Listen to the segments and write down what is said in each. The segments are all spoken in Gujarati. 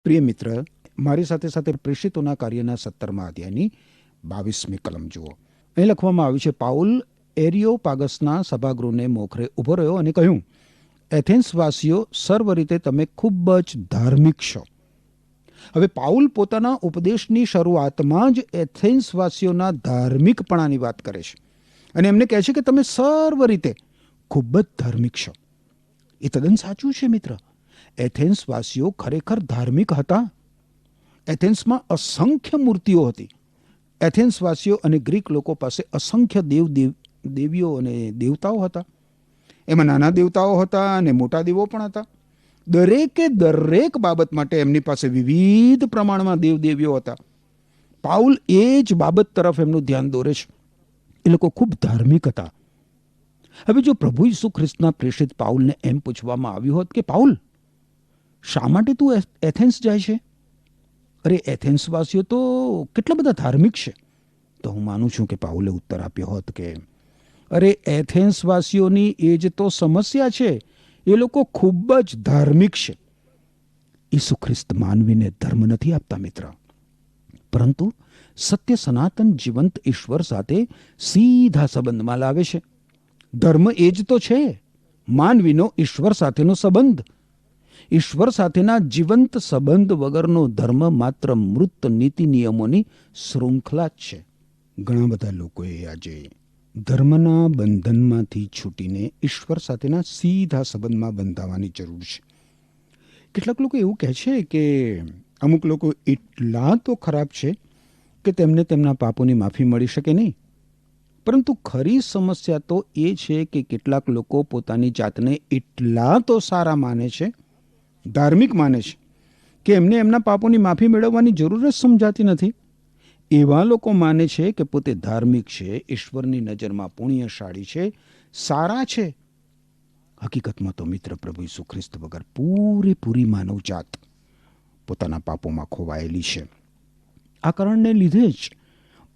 પ્રિય મિત્ર, મારી સાથે સાથે પ્રેષિતોના કાર્યના 17મા અધ્યાયની 22મી કલમ જુઓ. અહીં લખવામાં આવ્યું છે, પાઉલ એરિયોપાગસના સભાગૃહને મોખરે ઊભો રહ્યો અને કહ્યું, એથેન્સવાસીઓ, સર્વ રીતે તમે ખૂબ જ ધાર્મિક છો. હવે પાઉલ પોતાના ઉપદેશની શરૂઆતમાં જ એથેન્સવાસીઓના ધાર્મિકપણાની વાત કરે છે અને એમને કહે છે કે તમે સર્વ રીતે ખૂબ જ ધાર્મિક છો. એ તદ્દન સાચું છે મિત્ર. એથેન્સવાસીઓ ખરેખર ધાર્મિક હતા. એથેન્સમાં અસંખ્ય મૂર્તિઓ હતી. એથેન્સવાસીઓ અને ગ્રીક લોકો પાસે અસંખ્ય દેવીઓ અને દેવતાઓ હતા. એમાં નાના દેવતાઓ હતા અને મોટા દેવો પણ હતા. દરેક બાબત માટે એમની પાસે વિવિધ પ્રમાણમાં દેવદેવીઓ હતા. પાઉલ એ જ બાબત તરફ એમનું ધ્યાન દોરે છે. એ લોકો ખૂબ ધાર્મિક હતા. હવે જો પ્રભુ ઈસુ ખ્રિસ્તના પ્રેષિત પાઉલને એમ પૂછવામાં આવ્યું હોત કે પાઉલ, શા માટે તું એથેન્સ જાય છે? અરે, એથેન્સવાસીઓ તો કેટલા બધા ધાર્મિક છે. તો હું માનું છું કે પાઉલે ઉત્તર આપ્યો હોત કે અરે, એથેન્સવાસીઓની એ જ તો સમસ્યા છે. એ લોકો ખૂબ જ ધાર્મિક છે. ઈસુ ખ્રિસ્ત માનવીને ધર્મ નથી આપતા મિત્ર, પરંતુ સત્ય સનાતન જીવંત ઈશ્વર સાથે સીધા સંબંધમાં લાવે છે. ધર્મ એ જ તો છે, માનવીનો ઈશ્વર સાથેનો સંબંધ. ઈશ્વર સાથેના જીવંત સંબંધ વગરનો ધર્મ માત્ર મૃત નીતિ નિયમોની શૃંખલા જ છે. ઘણા બધા લોકોએ આજે ધર્મના બંધનમાંથી છૂટીને ઈશ્વર સાથેના સીધા સંબંધમાં બંધાવાની જરૂર છે. કેટલાક લોકો એવું કહે છે કે અમુક લોકો એટલા તો ખરાબ છે કે તેમને તેમના પાપોની માફી મળી શકે નહીં. પરંતુ ખરી સમસ્યા તો એ છે કે કેટલાક લોકો પોતાની જાતને એટલા તો સારા માને છે, ધાર્મિક માને છે, કે એમને એમના પાપોની માફી મેળવવાની જરૂર જ સમજાતી નથી. એવા લોકો માને છે કે પોતે ધાર્મિક છે, ઈશ્વરની નજરમાં પુણ્યશાળી છે, સારા છે. હકીકતમાં તો મિત્ર, પ્રભુ ઈસુ ખ્રિસ્ત વગર પૂરેપૂરી માનવજાત પોતાના પાપોમાં ખોવાયેલી છે. આ કારણને લીધે જ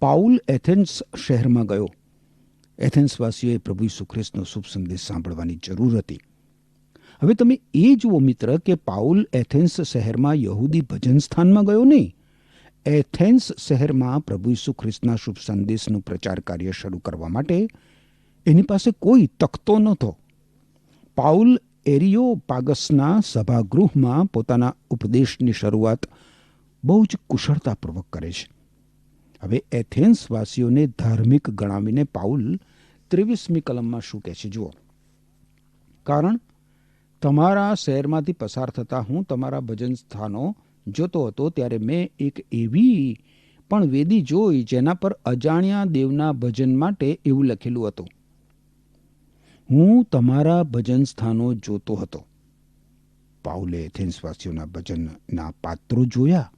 પાઉલ એથેન્સ શહેરમાં ગયો. એથેન્સવાસીઓએ પ્રભુ ઈસુ ખ્રિસ્તનો શુભ સંદેશ સાંભળવાની જરૂર હતી. હવે તમે એ જુઓ મિત્ર કે પાઉલ એથેન્સ શહેરમાં યહૂદી ભજન સ્થાનમાં ગયો નહીં. એથેન્સ શહેરમાં પ્રભુ ઈસુ ખ્રિસ્તના શુભ સંદેશનું પ્રચાર કાર્ય શરૂ કરવા માટે એની પાસે કોઈ તખતો નહોતો. પાઉલ એરિયોપાગસના સભાગૃહમાં પોતાના ઉપદેશની શરૂઆત બહુ જ કુશળતાપૂર્વક કરે છે. હવે એથેન્સવાસીઓને ધાર્મિક ગણાવીને પાઉલ 23મી કલમમાં શું કહે છે જુઓ. કારણ તમારા શહેરમાંથી પસાર થતા હું તમારા ભજન સ્થાનો જોતો હતો, ત્યારે મેં એક એવી પણ વેદી જોઈ જેના પર અજાણ્યા દેવના ભજન માટે એવું લખેલું હતું. હું તમારા ભજન સ્થાનો જોતો હતો. પાઉલે એથેન્સવાસીઓના ભજનના પાત્રો જોયા.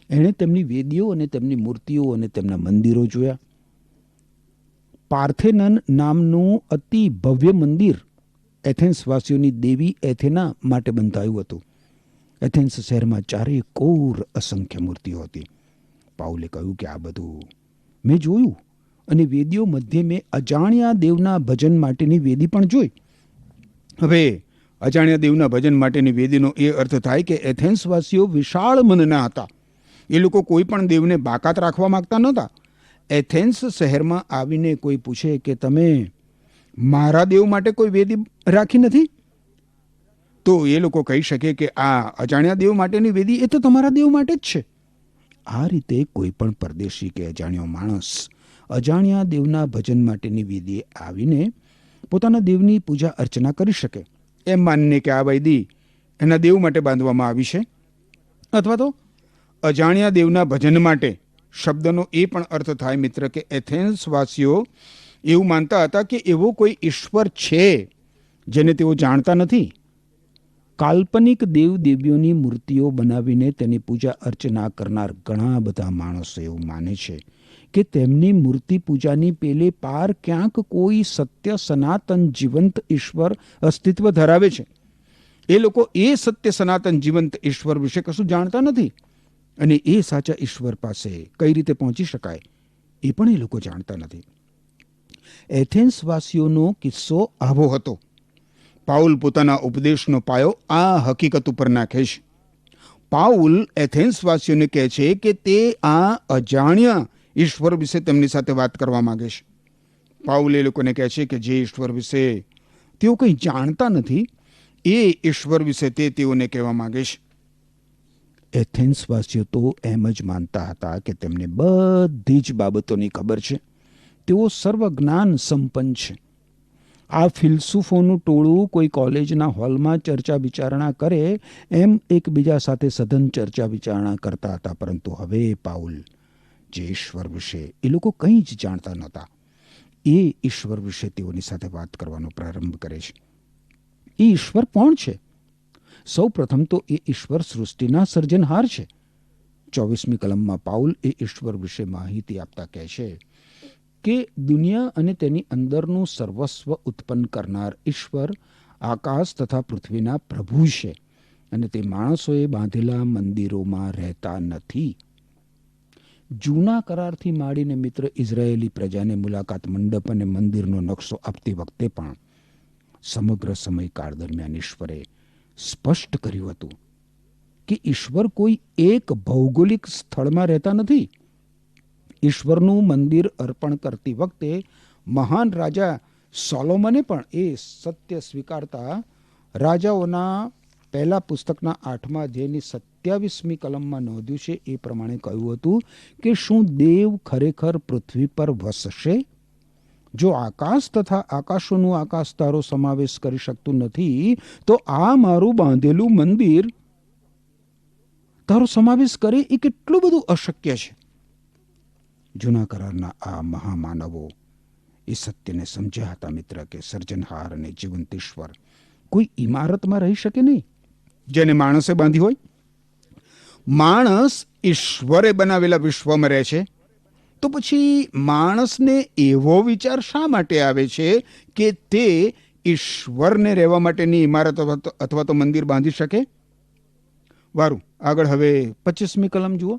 એણે તેમની વેદીઓ અને તેમની મૂર્તિઓ અને તેમના મંદિરો જોયા. પાર્થેનન નામનું અતિ ભવ્ય મંદિર એથેન્સવાસીઓની દેવી એથેના માટે બંધાયું હતું. એથેન્સ શહેરમાં ચારે કોર અસંખ્ય મૂર્તિઓ હતી. પાઉલે કહ્યું કે આ બધું મેં જોયું અને વેદીઓ મધ્યે મેં અજાણ્યા દેવના ભજન માટેની વેદી પણ જોઈ. હવે અજાણ્યા દેવના ભજન માટેની વેદીનો એ અર્થ થાય કે એથેન્સવાસીઓ વિશાળ મનના હતા. એ લોકો કોઈ પણ દેવને બાકાત રાખવા માંગતા નહોતા. એથેન્સ શહેરમાં આવીને કોઈ પૂછે કે તમે મારા દેવ માટે કોઈ વેદી રાખી નથી, તો એ લોકો કહી શકે કે આ અજાણ્યા દેવ માટેની વેદી એ તો તમારા દેવ માટે જ છે. આ રીતે કોઈ પણ પરદેશી કે અજાણ્યો માણસ અજાણ્યા દેવના ભજન માટેની વેદીએ આવીને પોતાના દેવની પૂજા અર્ચના કરી શકે, એમ માનીને કે આ વેદી એના દેવ માટે બાંધવામાં આવી છે. અથવા તો અજાણ્યા દેવના ભજન માટે શબ્દનો એ પણ અર્થ થાય મિત્ર કે એથેન્સવાસીઓ એવું માનતા હતા કે એવો કોઈ ઈશ્વર છે જેને તેઓ જાણતા નથી. કાલ્પનિક દેવ દેવીઓની મૂર્તિઓ બનાવીને તેની પૂજા અર્ચના કરનાર ઘણા બધા માણસો એવું માને છે કે તેમની મૂર્તિ પૂજાની પેલે પાર ક્યાંક કોઈ સત્ય સનાતન જીવંત ઈશ્વર અસ્તિત્વ ધરાવે છે. એ લોકો એ સત્ય સનાતન જીવંત ઈશ્વર વિશે કશું જાણતા નથી અને એ સાચા ઈશ્વર પાસે કઈ રીતે પહોંચી શકાય એ પણ એ લોકો જાણતા નથી. એથેન્સવાસીઓનો કિસ્સો આવો હતો. પાઉલ પોતાના ઉપદેશનો પાયો આ હકીકત ઉપર નાખે છે. પાઉલ એથેન્સવાસીઓને કહે છે કે તે આ અજાણ્યા ઈશ્વર વિશે તેમની સાથે વાત કરવા માંગે છે. પાઉલ એ લોકોને કહે છે કે જે ઈશ્વર વિશે તેઓ કંઈ જાણતા નથી, એ ઈશ્વર વિશે તેઓને કહેવા માંગે છે. એથેન્સવાસીઓ તો એમ જ માનતા હતા કે તેમને બધી જ બાબતોની ખબર છે. તેઓ સર્વજ્ઞાન સંપન્ન છે. આ ફિલસૂફોનું ટોળું કોઈ કોલેજના હોલમાં ચર્ચા વિચારણા કરે એમ એકબીજા સાથે સઘન ચર્ચા વિચારણા કરતા હતા. પરંતુ હવે પાઉલ જે ઈશ્વર વિશે એ લોકો કંઈ જ જાણતા નહોતા, એ ઈશ્વર વિશે તેઓની સાથે વાત કરવાનો પ્રારંભ કરે છે. એ ઈશ્વર કોણ છે? સૌ પ્રથમ તો એ ઈશ્વર સૃષ્ટિના સર્જનહાર છે. 24મી કલમમાં પાઉલ એ ઈશ્વર વિશે માહિતી આપતા કહે છે કે દુનિયા અને તેની અંદરનું સર્વસ્વ ઉત્પન્ન કરનાર ઈશ્વર આકાશ તથા પૃથ્વીના પ્રભુ છે અને તે માણસોએ બાંધેલા મંદિરોમાં રહેતા નથી. જૂના કરારથી માંડીને મિત્ર ઇઝરાયેલી પ્રજાને મુલાકાત મંડપ અને મંદિરનો નકશો આપતી વખતે પણ સમગ્ર સમયકાળ દરમિયાન ઈશ્વરે સ્પષ્ટ કર્યું હતું કે ઈશ્વર કોઈ એક ભૌગોલિક સ્થળમાં રહેતા નથી. ઈશ્વરનું મંદિર અર્પણ કરતી વખતે મહાન રાજા સોલોમને પણ એ સત્ય સ્વીકારતા રાજાઓના પહેલા પુસ્તકના 8મા અધ્યાયની 27મી કલમમાં નોંધ્યું છે. એ પ્રમાણે કહ્યું હતું કે શું દેવ ખરેખર પૃથ્વી પર વસશે? જો આકાશ તથા આકાશોનું આકાશ તારો સમાવેશ કરી શકતું નથી, તો આ મારું બાંધેલું મંદિર તારો સમાવેશ કરે એ કેટલું બધું અશક્ય છે. જૂના કરારના આ મહામાનવો એ સત્યને સમજ્યા હતા મિત્ર કે સર્જનહાર અને જીવંત ઈશ્વર કોઈ ઇમારતમાં રહી શકે નહીં જેને માણસે બાંધી હોય. માણસ ઈશ્વરે બનાવેલા વિશ્વમાં રહે છે, તો પછી માણસને એવો વિચાર શા માટે આવે છે કે તે ઈશ્વરને રહેવા માટેની ઇમારત અથવા તો મંદિર બાંધી શકે? વારું આગળ હવે 25મી કલમ જુઓ.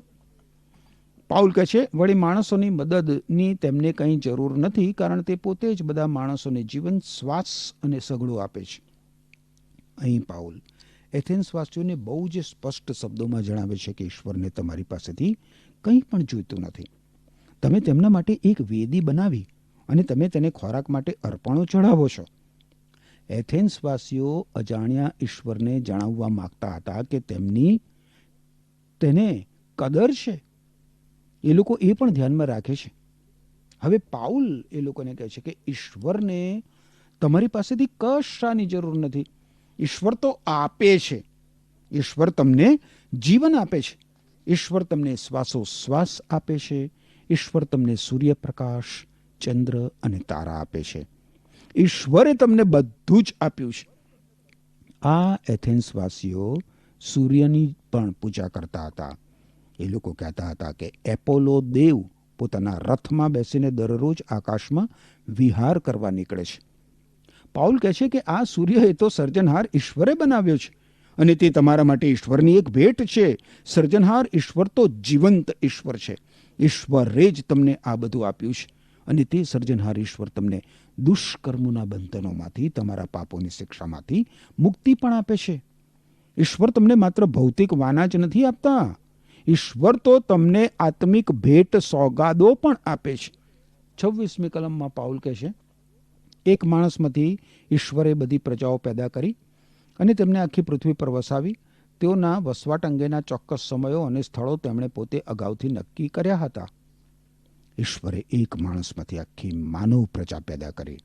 પાઉલ કહે છે, વળી માણસોની મદદની તેમને કંઈ જરૂર નથી, કારણ તે પોતે જ બધા માણસોને જીવન, શ્વાસ અને સગડો આપે છે. અહીં પાઉલ એથેન્સવાસીઓને બહુ જ સ્પષ્ટ શબ્દોમાં જણાવે છે કે ઈશ્વરને તમારી પાસેથી કંઈ પણ જોઈતું નથી. તમે તેમના માટે એક વેદી બનાવી અને તમે તેને ખોરાક માટે અર્પણો ચઢાવો છો. એથેન્સવાસીઓ અજાણ્યા ઈશ્વરને જણાવવા માંગતા હતા કે તેમની તેને કદર છે. એ લોકો એ પણ ધ્યાનમાં રાખે છે. હવે પાઉલ એ લોકોને કહે છે કે ઈશ્વરને તમારી પાસેથી કશાની જરૂર નથી. ઈશ્વર તો આપે છે. ઈશ્વર તમને જીવન આપે છે. ઈશ્વર તમને શ્વાસોશ્વાસ આપે છે. ઈશ્વર તમને સૂર્યપ્રકાશ, ચંદ્ર અને તારા આપે છે. ઈશ્વરે તમને બધું જ આપ્યું છે. આ એથેન્સવાસીઓ સૂર્યની પણ પૂજા કરતા હતા. એ લોકો કહેતા હતા કે એપોલો દેવ પોતાના રથમાં બેસીને દરરોજ આકાશમાં વિહાર કરવા નીકળે છે. પાઉલ કહે છે કે આ સૂર્ય એ તો સર્જનહાર ઈશ્વરે બનાવ્યો છે અને તે તમારા માટે ઈશ્વરની એક ભેટ છે. સર્જનહાર ઈશ્વર તો જીવંત ઈશ્વર છે. ઈશ્વરે જ તમને આ બધું આપ્યું છે અને તે સર્જનહાર ઈશ્વર તમને દુષ્કર્મોના બંધનોમાંથી, તમારા પાપોની શિક્ષામાંથી મુક્તિ પણ આપે છે. ઈશ્વર તમને માત્ર ભૌતિક વાના જ નથી આપતા, ઈશ્વર તો તમને આત્મિક ભેટ સોગાદો પણ આપે છે. 26મી કલમમાં પાઉલ કહે છે, એક માણસમાંથી ઈશ્વરે બધી પ્રજાઓ પેદા કરી અને તેમને આખી પૃથ્વી પર વસાવી. તેઓના વસવાટ અંગેના ચોક્કસ સમયો અને સ્થળો તેમણે પોતે અગાઉથી નક્કી કર્યા હતા. ઈશ્વરે એક માણસમાંથી આખી માનવ પ્રજા પેદા કરી.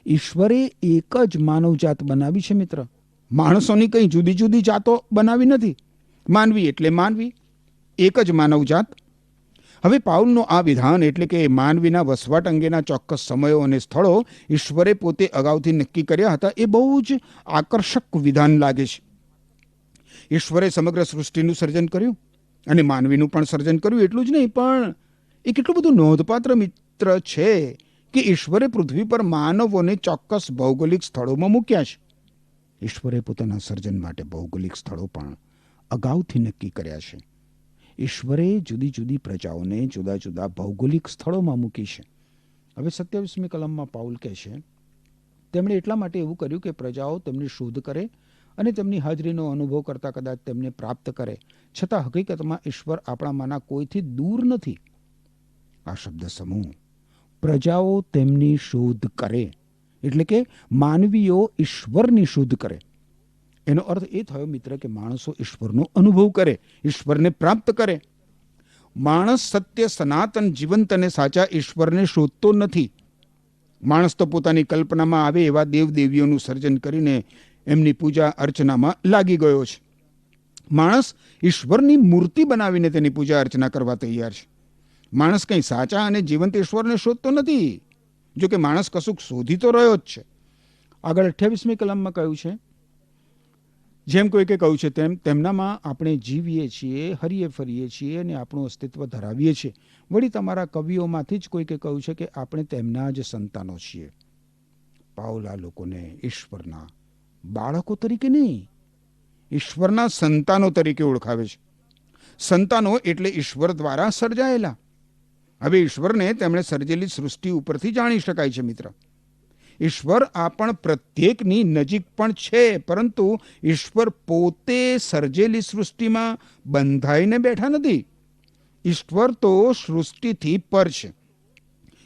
ઈશ્વરે એક જ માનવજાત બનાવી છે મિત્ર. માણસોની કંઈ જુદી જુદી જાતો બનાવી નથી. માનવી એટલે માનવી, એક જ માનવજાત. હવે પાઉલનું આ વિધાન એટલે કે માનવીના વસવાટ અંગેના ચોક્કસ સમયો અને સ્થળો ઈશ્વરે પોતે અગાઉથી નક્કી કર્યા હતા, એ બહુ જ આકર્ષક વિધાન લાગે છે. ઈશ્વરે સમગ્ર સૃષ્ટિનું સર્જન કર્યું અને માનવીનું પણ સર્જન કર્યું. એટલું જ નહીં, પણ એ કેટલું બધું નોંધપાત્ર મિત્ર છે કે ઈશ્વરે પૃથ્વી પર માનવોને ચોક્કસ ભૌગોલિક સ્થળોમાં મૂક્યા છે. ઈશ્વરે પોતાના સર્જન માટે ભૌગોલિક સ્થળો પણ અગાઉથી નક્કી કર્યા છે. ઈશ્વરે જુદી જુદી પ્રજાઓને જુદા જુદા ભૌગોલિક સ્થળોમાં મૂકી છે. હવે 27મી કલમમાં પાઉલ કહે છે, તેમણે એટલા માટે એવું કર્યું કે પ્રજાઓ તેમની શોધ કરે અને તેમની હાજરીનો અનુભવ કરતા કદાચ તેમને પ્રાપ્ત કરે, છતાં હકીકતમાં ઈશ્વર આપણામાંના કોઈથી દૂર નથી. આ શબ્દ સમૂહ પ્રજાઓ તેમની શોધ કરે, એટલે કે માનવીઓ ઈશ્વરની શોધ કરે. એનો અર્થ એ થયો મિત્ર કે માણસો ઈશ્વરનો અનુભવ કરે, ઈશ્વરને પ્રાપ્ત કરે. માણસ સત્ય, સનાતન, જીવંત અને સાચા ઈશ્વરને શોધતો નથી. માણસ તો પોતાની કલ્પનામાં આવે એવા દેવદેવીઓનું સર્જન કરીને એમની પૂજા અર્ચનામાં લાગી ગયો છે. માણસ ઈશ્વરની મૂર્તિ બનાવીને તેની પૂજા અર્ચના કરવા તૈયાર છે. માણસ કંઈ સાચા અને જીવંત ઈશ્વરને શોધતો નથી. જો કે માણસ કશુંક શોધી તો રહ્યો જ છે. આગળ 28મી કલમમાં કહ્યું છે, જેમ કોઈકે કહ્યું છે તેમ તેમનામાં આપણે જીવીએ છીએ, હરીએ ફરીએ છીએ અને આપણું અસ્તિત્વ ધરાવીએ છીએ. વળી તમારા કવિઓમાંથી જ કોઈકે કહ્યું છે કે આપણે તેમના જ સંતાનો છીએ. પાઉલ આ લોકોને ઈશ્વરના બાળકો તરીકે નહીં, ઈશ્વરના સંતાનો તરીકે ઓળખાવે છે. સંતાનો એટલે ઈશ્વર દ્વારા સર્જાયેલા. હવે ઈશ્વરને તેમણે સર્જેલી સૃષ્ટિ ઉપરથી જાણી શકાય છે મિત્ર. ઈશ્વર આપણ પ્રત્યેકની નજીક પણ છે, પરંતુ ઈશ્વર પોતે સર્જેલી સૃષ્ટિમાં બંધાઈને બેઠા નથી. ઈશ્વર તો સૃષ્ટિથી પર છે.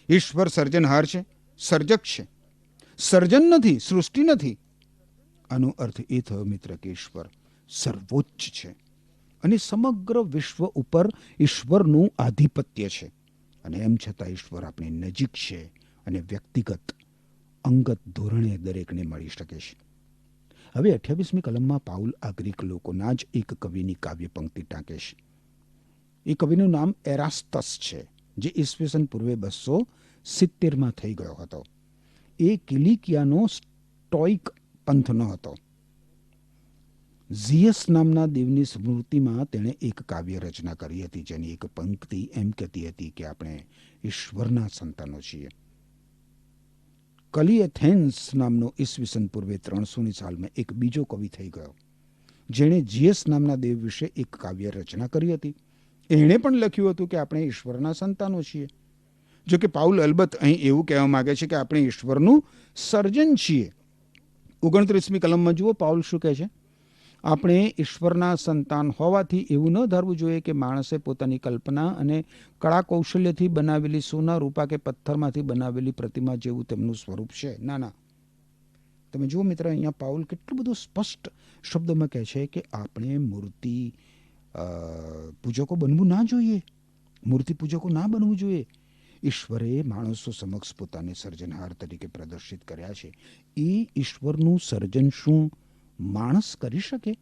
ઈશ્વર સર્જનહાર છે, સર્જક છે. સર્જન નથી, સૃષ્ટિ નથી. આનો અર્થ એ થયો મિત્ર કે ઈશ્વર સર્વોચ્ચ છે અને સમગ્ર વિશ્વ ઉપર ઈશ્વરનું આધિપત્ય છે. અને એમ છતાં ઈશ્વર આપણી નજીક છે અને વ્યક્તિગત અંગત ધોરણે દરેકને મળી શકે છે. હવે 28મી કલમમાં પાઉલ આ ગ્રીક લોકોના જ એક કવિની કાવ્ય પંક્તિ ટાંકે છે. એ કવિનું નામ એરાસ્તસ છે, જે ઈસવીસન પૂર્વે 270માં થઈ ગયો હતો. એ કિલિકિયાનો સ્ટોઇક પંથનો હતો. ઝિયસ નામના દેવની સ્મૃતિમાં તેણે એક કાવ્ય રચના કરી હતી, જેની એક પંક્તિ એમ કહેતી હતી કે આપણે ઈશ્વરના સંતાનો છીએ. કલિએથેન્સ નામનો ઈસવીસન પૂર્વે 300ની સાલમાં એક બીજો કવિ થઈ ગયો, જેણે ઝિયસ નામના દેવ વિશે એક કાવ્ય રચના કરી હતી. એણે પણ લખ્યું હતું કે આપણે ઈશ્વરના સંતાનો છીએ. જો કે પાઉલ અલબત્ત અહીં એવું કહેવા માંગે છે કે આપણે ઈશ્વરનું સર્જન છીએ. 29મી કલમમાં જુઓ પાઉલ શું કહે છે. આપણે ઈશ્વરના સંતાન હોવાથી એવું ન ધારવું જોઈએ કે માણસે પોતાની કલ્પના અને કળા કૌશલ્યથી બનાવેલી સોના, રૂપા કે પથ્થરમાંથી બનાવેલી પ્રતિમા જેવું તેમનું સ્વરૂપ છે. ના ના, તમે જુઓ મિત્ર, અહીંયા પાઉલ કેટલું બધું સ્પષ્ટ શબ્દમાં કહે છે કે આપણે મૂર્તિ પૂજકો બનવું ના જોઈએ, મૂર્તિ પૂજકો ના બનવું જોઈએ. ઈશ્વરે માણસો સમક્ષ પોતાને સર્જનહાર તરીકે પ્રદર્શિત કર્યા છે. એ ઈશ્વરનું સર્જન શું માણસ કરી શકે?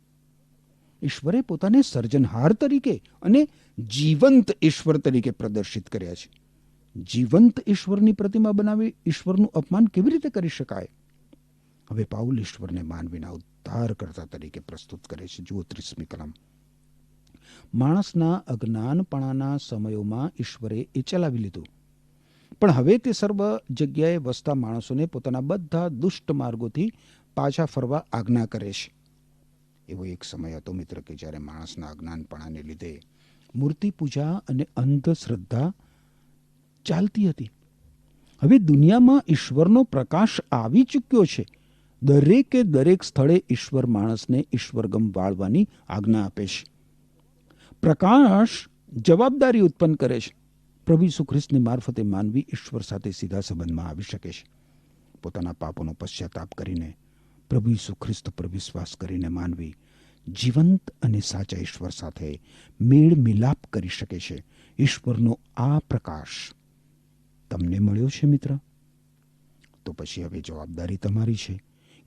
ઈશ્વરે પોતાને સર્જનહાર તરીકે અને જીવંત ઈશ્વર તરીકે પ્રદર્શિત કર્યા છે. જીવંત ઈશ્વરની પ્રતિમા બનાવી ઈશ્વરનું અપમાન કેવી રીતે કરી શકાય? હવે પાઉલ ઈશ્વરને માનવીના ઉદ્ધારકર્તા તરીકે પ્રસ્તુત કરે છે. જુઓ 30મી કલમ. માણસના અજ્ઞાનપણાના સમયોમાં ઈશ્વરે એ ચલાવી લીધું, પણ હવે તે સર્વ જગ્યાએ વસતા માણસોને પોતાના બધા દુષ્ટ માર્ગોથી પાછા ફરવા આજ્ઞા કરે છે. એવો એક સમય હતો મિત્ર કે જ્યારે માણસના અજ્ઞાનપણાને લીધે મૂર્તિ પૂજા અને અંધશ્રદ્ધા ચાલતી હતી. હવે દુનિયામાં ઈશ્વરનો પ્રકાશ આવી ચૂક્યો છે. દરેકે દરેક સ્થળે ઈશ્વર માણસને ઈશ્વરગમ વાળવાની આજ્ઞા આપે છે. પ્રકાશ જવાબદારી ઉત્પન્ન કરે છે. પ્રભુ ઈસુ ખ્રિસ્તની મારફતે માનવી ઈશ્વર સાથે સીધા સંબંધમાં આવી શકે છે. પોતાના પાપોનો પશ્ચાતાપ કરીને પ્રભુ ઈસુ ખ્રિસ્ત પર વિશ્વાસ કરીને માનવી જીવંત અને સાચા ઈશ્વર સાથે મેળ મિલાપ કરી શકે છે. ઈશ્વરનો આ પ્રકાશ તમને મળ્યો છે મિત્ર? તો પછી હવે જવાબદારી તમારી છે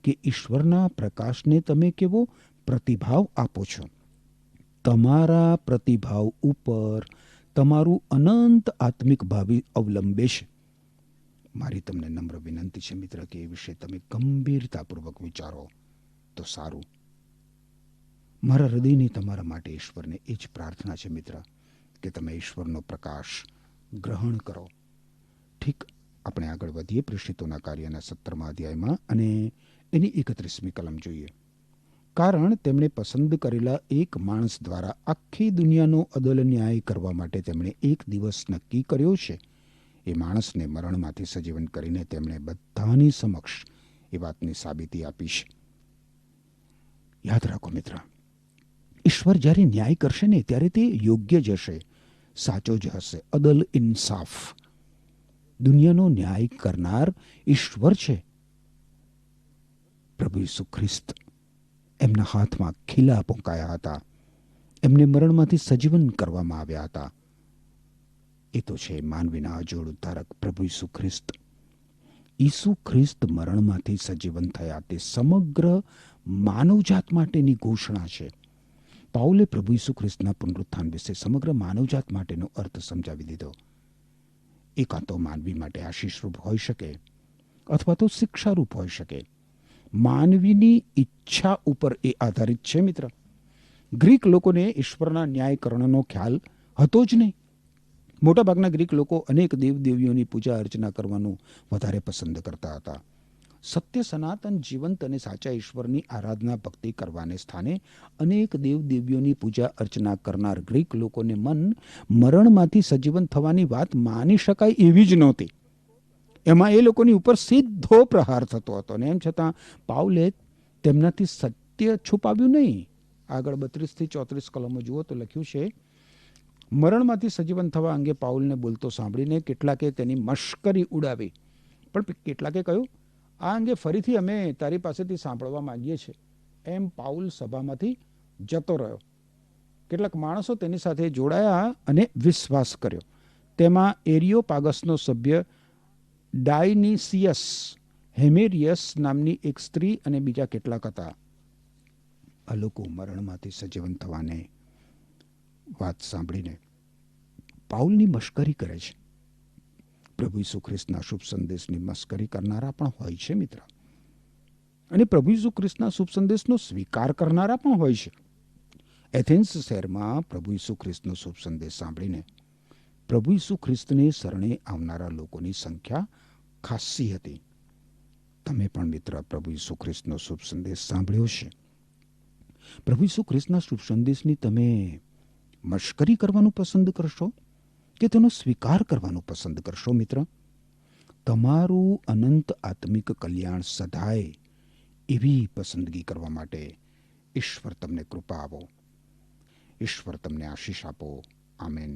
કે ઈશ્વરના પ્રકાશને તમે કેવો પ્રતિભાવ આપો છો. તમારા પ્રતિભાવ ઉપર તમારું અનંત આત્મિક ભાવિ અવલંબે છે. મારી તમને નમ્ર વિનંતી છે મિત્ર કે એ વિશે તમે ગંભીરતાપૂર્વક વિચારો તો સારું. મારા હૃદયની તમારા માટે ઈશ્વરને એ જ પ્રાર્થના છે મિત્ર કે તમે ઈશ્વરનો પ્રકાશ ગ્રહણ કરો. ઠીક, આપણે આગળ વધીએ પ્રેષિતોના કાર્યના 17મા અધ્યાયમાં અને એની 31મી કલમ જોઈએ. કારણ તેમણે પસંદ કરેલા એક માણસ દ્વારા આખી દુનિયાનો અદલ ન્યાય કરવા માટે તેમણે એક દિવસ નક્કી કર્યો છે. એ માણસને મરણમાંથી સજીવન કરીને તેમણે બધાની સમક્ષ એ વાતની સાબિતી આપી છે. યાદ રાખો મિત્ર, ઈશ્વર જ્યારે ન્યાય કરશે ને ત્યારે તે યોગ્ય જ હશે, સાચો જ હશે, અદલ ઇન્સાફ. દુનિયાનો ન્યાય કરનાર ઈશ્વર છે. પ્રભુ ઈસુ ખ્રિસ્ત, એમના હાથમાં ખીલા પોંકાયા હતા, એમને મરણમાંથી સજીવન કરવામાં આવ્યા હતા. એ તો છે માનવીના અજોડ ઉદ્ધારક પ્રભુ ઈસુ ખ્રિસ્ત. ઈસુ ખ્રિસ્ત મરણમાંથી સજીવન થયા તે સમગ્ર માનવજાત માટેની ઘોષણા છે. પાઉલે પ્રભુ ઈસુ ખ્રિસ્તના પુનરુત્થાન વિશે સમગ્ર માનવજાત માટેનો અર્થ સમજાવી દીધો. એ કાં તો માનવી માટે આશીષરૂપ હોઈ શકે અથવા તો શિક્ષારૂપ હોઈ શકે. માનવીની ઈચ્છા ઉપર એ આધારિત છે મિત્ર. ગ્રીક લોકોને ઈશ્વરના ન્યાયકરણનો ખ્યાલ હતો જ નહીં. મોટાભાગના ગ્રીક લોકો અનેક દેવદેવીઓની પૂજા અર્ચના કરવાનું વધારે પસંદ કરતા હતા. સત્ય, સનાતન, જીવંત અને સાચા ઈશ્વરની આરાધના ભક્તિ કરવાને સ્થાને અનેક દેવદેવીઓની પૂજા અર્ચના કરનાર ગ્રીક લોકોને મરણમાંથી સજીવન થવાની વાત માની શકાય એવી જ નહોતી. એમાં એ લોકોની ઉપર સીધો પ્રહાર થતો હતો. અને એમ છતાં પાઉલે તેમનાથી સત્ય છુપાવ્યું નહીં. આગળ 32-34 કલમો જુઓ તો લખ્યું છે, મરણમાંથી સજીવન થવા અંગે પાઉલને બોલતો સાંભળીને કેટલાકે તેની મશ્કરી ઉડાવી, પણ કેટલાકે કહ્યું, આ અંગે ફરીથી અમે તારી પાસેથી સાંભળવા માંગીએ છીએ. એમ પાઉલ સભામાંથી જતો રહ્યો. કેટલાક માણસો તેની સાથે જોડાયા અને વિશ્વાસ કર્યો. તેમાં એરિયોપાગસનો સભ્ય ડાયનિસિયસ, હેમેરિયસ નામની એક સ્ત્રી અને બીજા કેટલાક હતા. આ લોકો મરણમાંથી સજીવન થવાને વાત સાંભળીને પાઉલની મશ્કરી કરે છે. પ્રભુ ઈસુ ખ્રિસ્તના શુભ સંદેશની મશ્કરી કરનારા પણ હોય છે મિત્ર, અને પ્રભુ ઈસુ ખ્રિસ્તના શુભ સંદેશનો સ્વીકાર કરનારા પણ હોય છે. એથેન્સ શહેરમાં પ્રભુ ઈસુ ખ્રિસ્તનો શુભ સંદેશ સાંભળીને પ્રભુ ઈસુ ખ્રિસ્તને શરણે આવનારા લોકોની સંખ્યા ખાસ્સી હતી. તમે પણ મિત્ર પ્રભુ ઈસુ ખ્રિસ્તનો શુભ સંદેશ સાંભળ્યો છે. પ્રભુ ઈસુ ખ્રિસ્તના શુભ સંદેશની તમે મશ્કરી કરવાનું પસંદ કરશો કે તેનો સ્વીકાર કરવાનું પસંદ કરશો મિત્ર? તમારું અનંત આત્મિક કલ્યાણ સધાય એવી પસંદગી કરવા માટે ઈશ્વર તમને કૃપા આપો. ઈશ્વર તમને આશીષ આપો. આમેન.